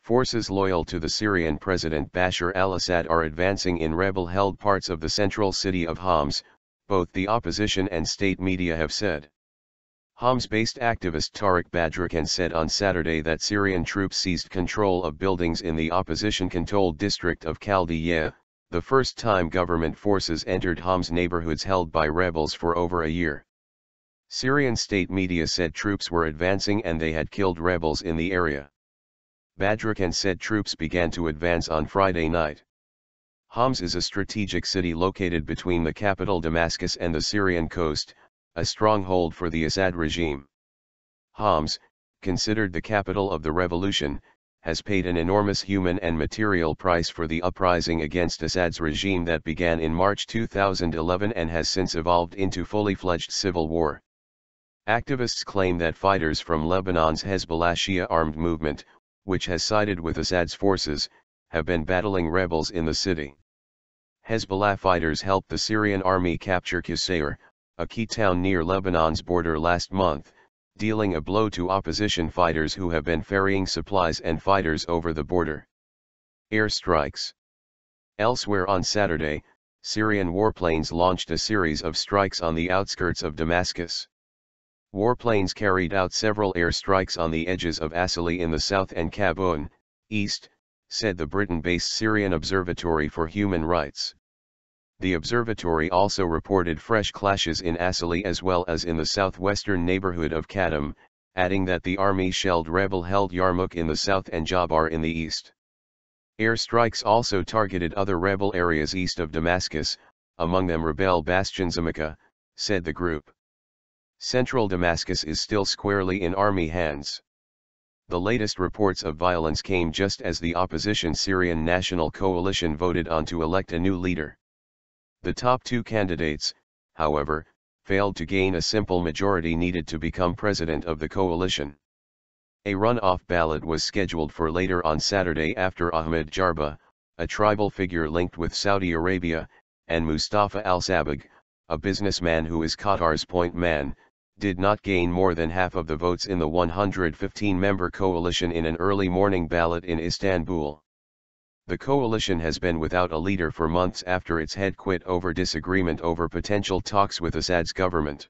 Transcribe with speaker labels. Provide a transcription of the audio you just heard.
Speaker 1: Forces loyal to the Syrian President Bashar al-Assad are advancing in rebel-held parts of the central city of Homs, both the opposition and state media have said. Homs-based activist Tarik Badrakhan said on Saturday that Syrian troops seized control of buildings in the opposition-controlled district of Khaldiyeh, the first time government forces entered Homs neighborhoods held by rebels for over a year. Syrian state media said troops were advancing and they had killed rebels in the area. Badrakhan said troops began to advance on Friday night. Homs is a strategic city located between the capital Damascus and the Syrian coast, a stronghold for the Assad regime. Homs, considered the capital of the revolution, has paid an enormous human and material price for the uprising against Assad's regime that began in March 2011 and has since evolved into fully-fledged civil war. Activists claim that fighters from Lebanon's Hezbollah Shia armed movement, which has sided with Assad's forces, have been battling rebels in the city. Hezbollah fighters helped the Syrian army capture Khaldiyeh, a key town near Lebanon's border last month, dealing a blow to opposition fighters who have been ferrying supplies and fighters over the border. Airstrikes. Elsewhere on Saturday, Syrian warplanes launched a series of strikes on the outskirts of Damascus. Warplanes carried out several airstrikes on the edges of Assads in the south and Kaboun, east, said the Britain-based Syrian Observatory for Human Rights. The observatory also reported fresh clashes in Assads as well as in the southwestern neighborhood of Khaldiyeh, adding that the army shelled rebel-held Yarmouk in the south and Jabar in the east. Airstrikes also targeted other rebel areas east of Damascus, among them rebel bastion Zamaka, said the group. Central Damascus is still squarely in army hands. The latest reports of violence came just as the opposition Syrian National Coalition voted on to elect a new leader. The top two candidates, however, failed to gain a simple majority needed to become president of the coalition. A runoff ballot was scheduled for later on Saturday after Ahmed Jarba, a tribal figure linked with Saudi Arabia, and Mustafa al-Sabag, a businessman who is Qatar's point man, did not gain more than half of the votes in the 115-member coalition in an early morning ballot in Istanbul. The coalition has been without a leader for months after its head quit over disagreement over potential talks with Assad's government.